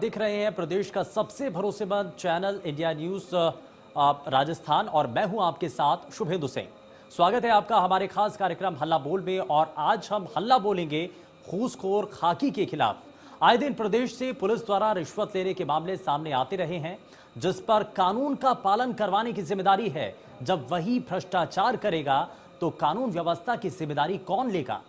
देख रहे हैं प्रदेश का सबसे भरोसेमंद चैनल इंडिया न्यूज राजस्थान और मैं हूं आपके साथ शुभेंदु सिंह। स्वागत है आपका हमारे खास कार्यक्रम हल्ला बोल में। और आज हम हल्ला बोलेंगे घूसखोर खाकी के खिलाफ। आए दिन प्रदेश से पुलिस द्वारा रिश्वत लेने के मामले सामने आते रहे हैं, जिस पर कानून का पालन करवाने की जिम्मेदारी है। जब वही भ्रष्टाचार करेगा तो कानून व्यवस्था की जिम्मेदारी कौन लेगा?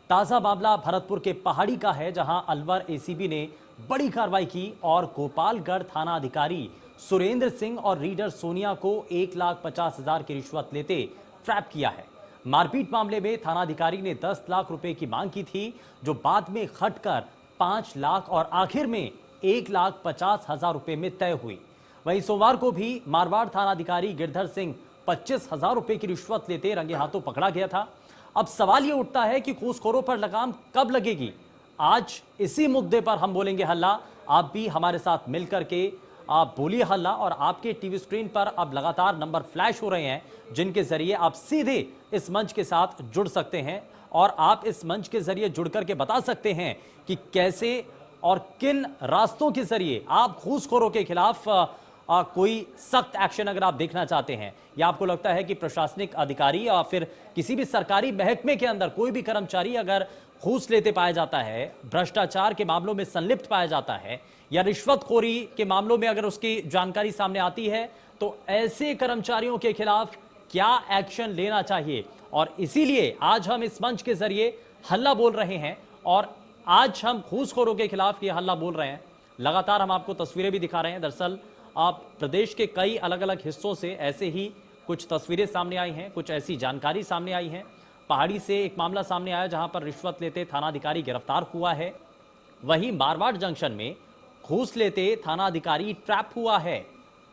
ताजा मामला भरतपुर के पहाड़ी का है, जहां अलवर एसीबी ने बड़ी कार्रवाई की और गोपालगढ़ थाना अधिकारी सुरेंद्र सिंह और रीडर सोनिया को 1,50,000 की रिश्वत लेते ट्रैप किया है। मारपीट मामले में थानाधिकारी ने 10 लाख रुपए की मांग की थी, जो बाद में घटकर 5 लाख और आखिर में 1,50,000 रुपए में तय हुई। वहीं सोमवार को भी मारवाड़ थानाधिकारी गिरधर सिंह 25,000 रुपए की रिश्वत लेते रंगे हाथों पकड़ा गया था। अब सवाल यह उठता है कि घूसखोरों पर लगाम कब लगेगी? आज इसी मुद्दे पर हम बोलेंगे हल्ला। आप भी हमारे साथ मिलकर के आप बोलिए हल्ला। और आपके टीवी स्क्रीन पर अब लगातार नंबर फ्लैश हो रहे हैं, जिनके जरिए आप सीधे इस मंच के साथ जुड़ सकते हैं और आप इस मंच के जरिए जुड़ करके बता सकते हैं कि कैसे और किन रास्तों के जरिए आप घूसखोरों के खिलाफ कोई सख्त एक्शन अगर आप देखना चाहते हैं, या आपको लगता है कि प्रशासनिक अधिकारी या फिर किसी भी सरकारी महकमे के अंदर कोई भी कर्मचारी अगर घूस लेते पाया जाता है, भ्रष्टाचार के मामलों में संलिप्त पाया जाता है, या रिश्वतखोरी के मामलों में अगर उसकी जानकारी सामने आती है, तो ऐसे कर्मचारियों के खिलाफ क्या एक्शन लेना चाहिए? और इसीलिए आज हम इस मंच के जरिए हल्ला बोल रहे हैं और आज हम घूसखोरों के खिलाफ ये हल्ला बोल रहे हैं। लगातार हम आपको तस्वीरें भी दिखा रहे हैं। दरअसल आप प्रदेश के कई अलग अलग हिस्सों से ऐसे ही कुछ तस्वीरें सामने आई हैं, कुछ ऐसी जानकारी सामने आई है। पहाड़ी से एक मामला सामने आया जहां पर रिश्वत लेते थानाधिकारी गिरफ्तार हुआ है। वहीं मारवाड़ जंक्शन में घूस लेते थानाधिकारी ट्रैप हुआ है।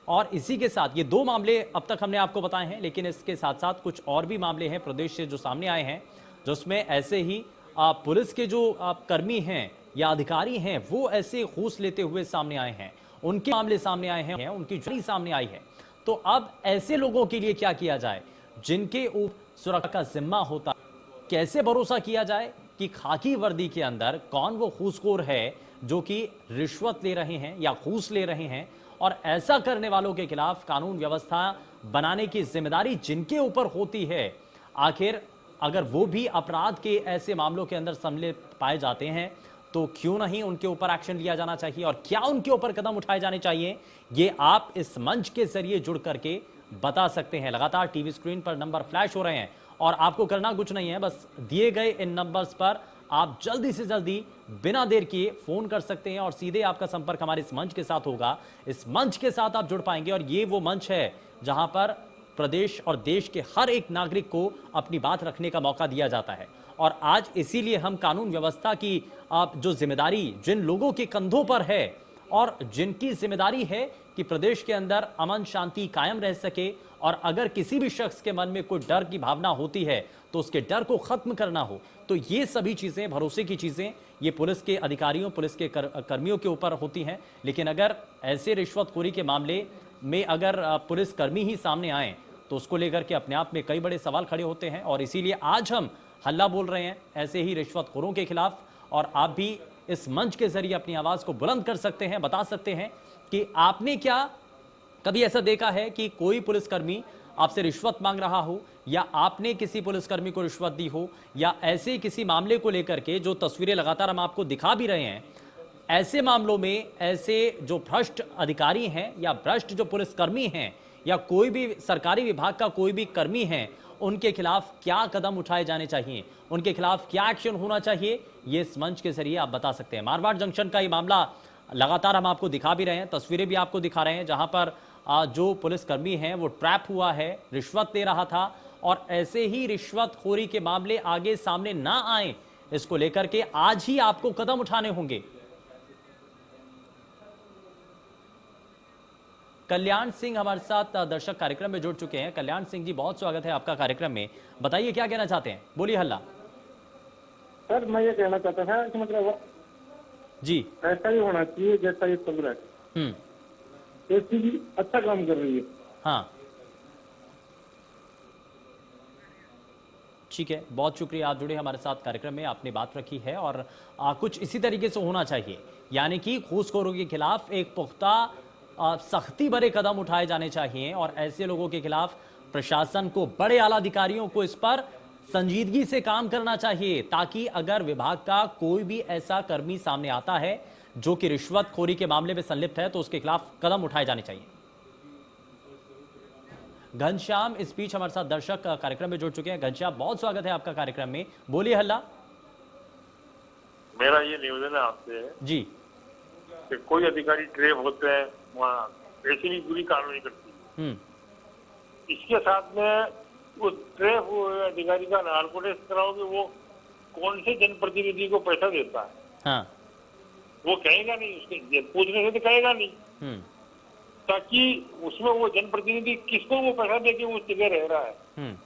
और इसी के साथ ये 2 मामले अब तक हमने आपको बताए हैं, लेकिन इसके साथ साथ कुछ और भी मामले हैं प्रदेश से जो सामने आए हैं, जिसमें ऐसे ही पुलिस के जो कर्मी हैं या अधिकारी हैं, वो ऐसे घूस लेते हुए सामने आए हैं। उनके मामले सामने आए हैं, उनकी जुड़ी सामने आई है। तो अब ऐसे लोगों के लिए क्या किया जाए जिनके ऊपर सुरक्षा का जिम्मा होता? कैसे भरोसा किया जाए कि खाकी वर्दी के अंदर कौन वो घूसखोर है जो कि रिश्वत ले रहे हैं या घूस ले रहे हैं? और ऐसा करने वालों के खिलाफ कानून व्यवस्था बनाने की जिम्मेदारी जिनके ऊपर होती है, आखिर अगर वो भी अपराध के ऐसे मामलों के अंदर सम्मिलित पाए जाते हैं, तो क्यों नहीं उनके ऊपर एक्शन लिया जाना चाहिए और क्या उनके ऊपर कदम उठाए जाने चाहिए? ये आप इस मंच के जरिए जुड़ करके बता सकते हैं। लगातार टीवी स्क्रीन पर नंबर फ्लैश हो रहे हैं और आपको करना कुछ नहीं है, बस दिए गए इन नंबर्स पर आप जल्दी से जल्दी बिना देर किए फोन कर सकते हैं और सीधे आपका संपर्क हमारे इस मंच के साथ होगा। इस मंच के साथ आप जुड़ पाएंगे और ये वो मंच है जहां पर प्रदेश और देश के हर एक नागरिक को अपनी बात रखने का मौका दिया जाता है। और आज इसीलिए हम कानून व्यवस्था की जो जिम्मेदारी जिन लोगों के कंधों पर है और जिनकी जिम्मेदारी है कि प्रदेश के अंदर अमन शांति कायम रह सके, और अगर किसी भी शख्स के मन में कोई डर की भावना होती है तो उसके डर को खत्म करना हो, तो ये सभी चीजें, भरोसे की चीजें, ये पुलिस के अधिकारियों, पुलिस के कर्मियों के ऊपर होती हैं। लेकिन अगर ऐसे रिश्वतखोरी के मामले में अगर पुलिस कर्मी ही सामने आए तो उसको लेकर के अपने आप में कई बड़े सवाल खड़े होते हैं। और इसीलिए आज हम हल्ला बोल रहे हैं ऐसे ही रिश्वतखोरों के खिलाफ। और आप भी इस मंच के जरिए अपनी आवाज को बुलंद कर सकते हैं, बता सकते हैं कि आपने क्या कभी ऐसा देखा है कि कोई पुलिसकर्मी आपसे रिश्वत मांग रहा हो, या आपने किसी पुलिसकर्मी को रिश्वत दी हो, या ऐसे किसी मामले को लेकर के जो तस्वीरें लगातार हम आपको दिखा भी रहे हैं, ऐसे मामलों में ऐसे जो भ्रष्ट अधिकारी हैं या भ्रष्ट जो पुलिसकर्मी हैं या कोई भी सरकारी विभाग का कोई भी कर्मी है, उनके खिलाफ क्या कदम उठाए जाने चाहिए, उनके खिलाफ क्या एक्शन होना चाहिए, ये इस मंच के जरिए आप बता सकते हैं। मारवाड़ जंक्शन का ये मामला लगातार हम आपको दिखा भी रहे हैं, तस्वीरें भी आपको दिखा रहे हैं, जहां पर जो पुलिसकर्मी हैं वो ट्रैप हुआ है, रिश्वत ले रहा था। और ऐसे ही रिश्वतखोरी के मामले आगे सामने ना आए, इसको लेकर के आज ही आपको कदम उठाने होंगे। कल्याण सिंह हमारे साथ दर्शक कार्यक्रम में जुड़ चुके हैं। कल्याण सिंह जी, बहुत स्वागत है आपका कार्यक्रम में। बताइए क्या कहना चाहते हैं, बोलिए हल्ला। सर मैं ये कहना चाहता था कि मतलब जी ऐसा ही होना चाहिए जैसा ये चल रहा है। एसीबी अच्छा काम कर रही है। हाँ ठीक है, बहुत शुक्रिया, आप जुड़े हमारे साथ कार्यक्रम में, आपने बात रखी है और कुछ इसी तरीके से होना चाहिए, यानी कि घूसखोरों के खिलाफ एक पुख्ता सख्ती भरे कदम उठाए जाने चाहिए और ऐसे लोगों के खिलाफ प्रशासन को, बड़े आला अधिकारियों को इस पर संजीदगी से काम करना चाहिए, ताकि अगर विभाग का कोई भी ऐसा कर्मी सामने आता है जो कि रिश्वतखोरी के मामले में संलिप्त है तो उसके खिलाफ कदम उठाए जाने चाहिए। घनश्याम इस बीच हमारे साथ दर्शक कार्यक्रम में जुड़ चुके हैं। घनश्याम, बहुत स्वागत है आपका कार्यक्रम में, बोलिए हल्ला। मेरा ये निवेदन है आपसे जी कि कोई अधिकारी ट्रेप होते हैं वहाँ ऐसी भी पूरी कार्रवाई करती है। इसके साथ में वो ट्रेप अधिकारी का नार्को टेस्ट कराओगे, वो कौन से जनप्रतिनिधि को पैसा देता है? हाँ। वो कहेगा नहीं, उसके पूछने से तो कहेगा नहीं, ताकि उसमें वो जनप्रतिनिधि किसको वो पैसा देके वो जगह रह रहा है।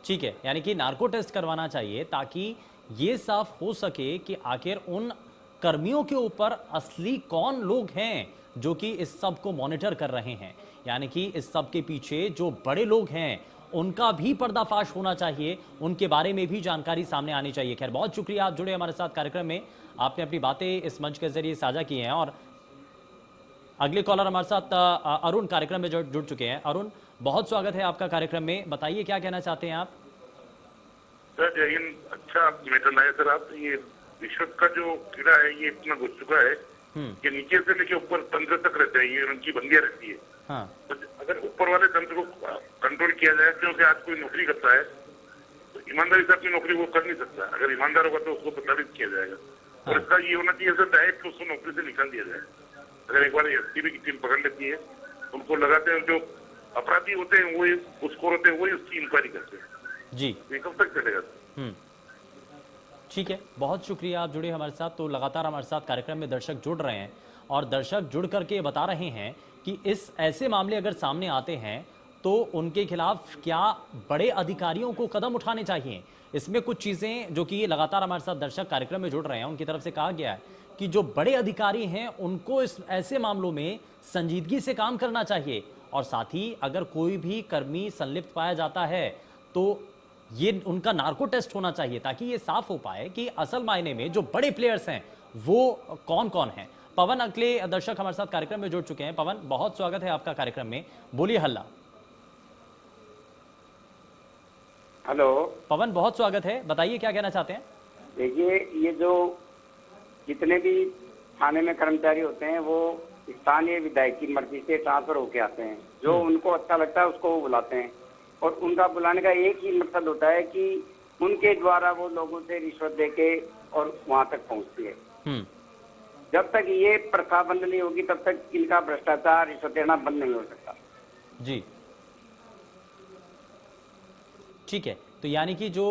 ठीक है, यानी कि नार्को टेस्ट करवाना चाहिए ताकि ये साफ हो सके कि आखिर उन कर्मियों के ऊपर असली कौन लोग हैं जो कि इस सब को मॉनिटर कर रहे हैं, यानी कि इस सब के पीछे जो बड़े लोग हैं उनका भी पर्दाफाश होना चाहिए, उनके बारे में भी जानकारी सामने आनी चाहिए। खैर, बहुत शुक्रिया, आप जुड़े हमारे साथ कार्यक्रम में, आपने अपनी बातें इस मंच के जरिए साझा की हैं। और अगले कॉलर हमारे साथ अरुण कार्यक्रम में जुड़ चुके हैं। अरुण, बहुत स्वागत है आपका कार्यक्रम में, बताइए क्या कहना चाहते हैं आप? सर जय हिंद। अच्छा मैटर लाया सर आप। ये रिश्वत का जो कीड़ा है ये इतना घुस चुका है कि नीचे से लेके ऊपर तंत्र तक रहते हैं, ये उनकी बंदियां रहती है। हाँ। तो अगर ऊपर वाले तंत्र को कंट्रोल किया जाए, क्योंकि आज कोई नौकरी करता है तो ईमानदारी से अपनी नौकरी वो कर नहीं सकता, अगर ईमानदार होगा तो उसको प्रताड़ित किया जाएगा। हाँ। और इसका ये होना चाहिए सर डायरेक्ट उसको नौकरी से निकाल दिया जाए। अगर एक बार एसटीबी की टीम पकड़ लेती है, उनको लगाते हैं, जो अपराधी होते हैं वही घूसखोर होते हैं, वही उसकी इंक्वायरी करते हैं। जी, ये कब तक चलेगा? ठीक है, बहुत शुक्रिया, आप जुड़े हमारे साथ। तो लगातार हमारे साथ कार्यक्रम में दर्शक जुड़ रहे हैं और दर्शक जुड़ करके बता रहे हैं कि इस ऐसे मामले अगर सामने आते हैं तो उनके खिलाफ क्या बड़े अधिकारियों को कदम उठाने चाहिए। इसमें कुछ चीज़ें जो कि लगातार हमारे साथ दर्शक कार्यक्रम में जुड़ रहे हैं, उनकी तरफ से कहा गया है कि जो बड़े अधिकारी हैं उनको इस ऐसे मामलों में संजीदगी से काम करना चाहिए और साथ ही अगर कोई भी कर्मी संलिप्त पाया जाता है तो ये उनका नार्को टेस्ट होना चाहिए, ताकि ये साफ हो पाए कि असल मायने में जो बड़े प्लेयर्स हैं वो कौन कौन हैं। पवन अगले दर्शक हमारे साथ कार्यक्रम में जुड़ चुके हैं। पवन, बहुत स्वागत है आपका कार्यक्रम में, बोलिए हल्ला। हेलो पवन, बहुत स्वागत है, बताइए क्या कहना चाहते हैं? देखिए, ये जो जितने भी थाने में कर्मचारी होते हैं वो स्थानीय विधायक की मर्जी से ट्रांसफर होके आते हैं, जो उनको अच्छा लगता है उसको वो बुलाते हैं और उनका बुलाने का एक ही मकसद होता है कि उनके द्वारा वो लोगों से रिश्वत देके और वहां तक पहुंचती है। जब तक ये प्रथा बंद नहीं होगी तब तक इनका भ्रष्टाचार, रिश्वत देना बंद नहीं हो सकता। जी, ठीक है, तो यानी कि जो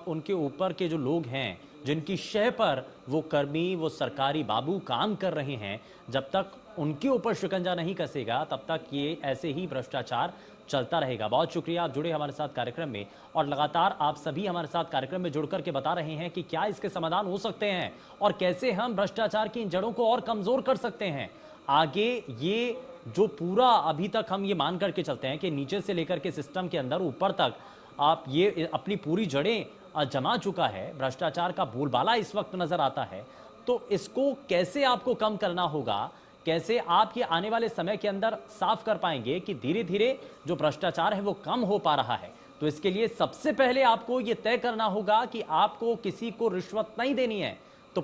उनके ऊपर के जो लोग हैं जिनकी शह पर वो कर्मी, वो सरकारी बाबू काम कर रहे हैं, जब तक उनके ऊपर शिकंजा नहीं कसेगा तब तक ये ऐसे ही भ्रष्टाचार चलता रहेगा। बहुत शुक्रिया, आप जुड़े हमारे साथ कार्यक्रम में और लगातार आप सभी हमारे साथ कार्यक्रम में जुड़कर के बता रहे हैं कि क्या इसके समाधान हो सकते हैं और कैसे हम भ्रष्टाचार की इन जड़ों को और कमजोर कर सकते हैं। आगे ये जो पूरा अभी तक हम ये मान करके चलते हैं कि नीचे से लेकर के सिस्टम के अंदर ऊपर तक आप ये अपनी पूरी जड़ें जमा चुका है, भ्रष्टाचार का बोलबाला इस वक्त नजर आता है, तो इसको कैसे आपको कम करना होगा, कैसे आप ये आने वाले समय के अंदर साफ कर पाएंगे कि धीरे धीरे जो भ्रष्टाचार है वो कम हो पा रहा है। तो इसके लिए सबसे पहले आपको ये तय करना होगा कि आपको किसी को रिश्वत नहीं देनी है। तो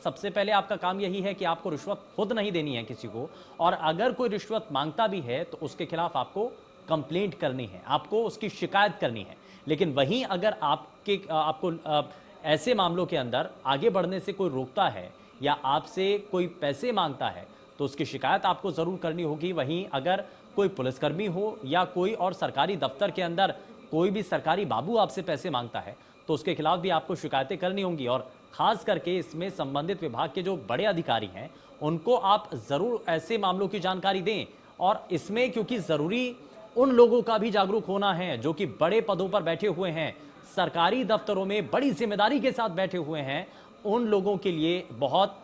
सबसे पहले आपका काम यही है कि आपको रिश्वत खुद नहीं देनी है किसी को, और अगर कोई रिश्वत मांगता भी है तो उसके खिलाफ आपको कंप्लेंट करनी है, आपको उसकी शिकायत करनी है। लेकिन वहीं अगर आपको ऐसे मामलों के अंदर आगे बढ़ने से कोई रोकता है या आपसे कोई पैसे मांगता है तो उसकी शिकायत आपको जरूर करनी होगी। वहीं अगर कोई पुलिसकर्मी हो या कोई और सरकारी दफ्तर के अंदर कोई भी सरकारी बाबू आपसे पैसे मांगता है तो उसके खिलाफ भी आपको शिकायतें करनी होंगी। और खास करके इसमें संबंधित विभाग के जो बड़े अधिकारी हैं उनको आप जरूर ऐसे मामलों की जानकारी दें। और इसमें क्योंकि जरूरी उन लोगों का भी जागरूक होना है जो कि बड़े पदों पर बैठे हुए हैं, सरकारी दफ्तरों में बड़ी जिम्मेदारी के साथ बैठे हुए हैं, उन लोगों के लिए बहुत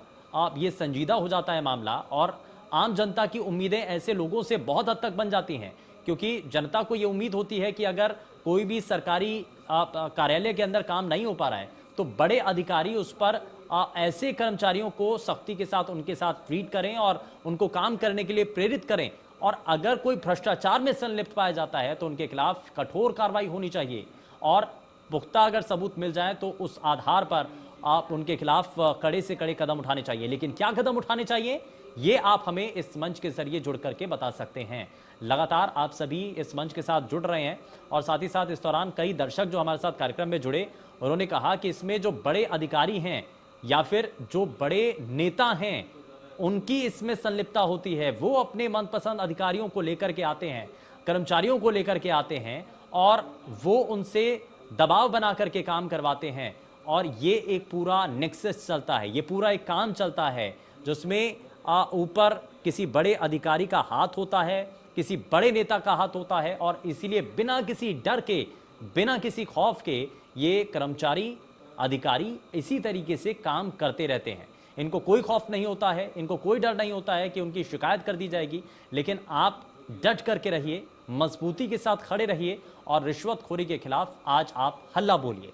ये संजीदा हो जाता है मामला। और आम जनता की उम्मीदें ऐसे लोगों से बहुत हद तक बन जाती हैं क्योंकि जनता को ये उम्मीद होती है कि अगर कोई भी सरकारी कार्यालय के अंदर काम नहीं हो पा रहा है तो बड़े अधिकारी उस पर ऐसे कर्मचारियों को सख्ती के साथ उनके साथ ट्रीट करें और उनको काम करने के लिए प्रेरित करें, और अगर कोई भ्रष्टाचार में संलिप्त पाया जाता है तो उनके खिलाफ कठोर कार्रवाई होनी चाहिए और पुख्ता अगर सबूत मिल जाए तो उस आधार पर आप उनके खिलाफ कड़े से कड़े कदम उठाने चाहिए। लेकिन क्या कदम उठाने चाहिए ये आप हमें इस मंच के जरिए जुड़ करके बता सकते हैं। लगातार आप सभी इस मंच के साथ जुड़ रहे हैं और साथ ही साथ इस दौरान कई दर्शक जो हमारे साथ कार्यक्रम में जुड़े उन्होंने कहा कि इसमें जो बड़े अधिकारी हैं या फिर जो बड़े नेता हैं उनकी इसमें संलिप्तता होती है। वो अपने मनपसंद अधिकारियों को लेकर के आते हैं, कर्मचारियों को लेकर के आते हैं और वो उनसे दबाव बना करके काम करवाते हैं और ये एक पूरा नेक्सस चलता है, ये पूरा एक काम चलता है जिसमें ऊपर किसी बड़े अधिकारी का हाथ होता है, किसी बड़े नेता का हाथ होता है और इसीलिए बिना किसी डर के, बिना किसी खौफ के ये कर्मचारी अधिकारी इसी तरीके से काम करते रहते हैं। इनको कोई खौफ नहीं होता है, इनको कोई डर नहीं होता है कि उनकी शिकायत कर दी जाएगी। लेकिन आप डट करके रहिए, मजबूती के साथ खड़े रहिए और रिश्वतखोरी के खिलाफ आज आप हल्ला बोलिए।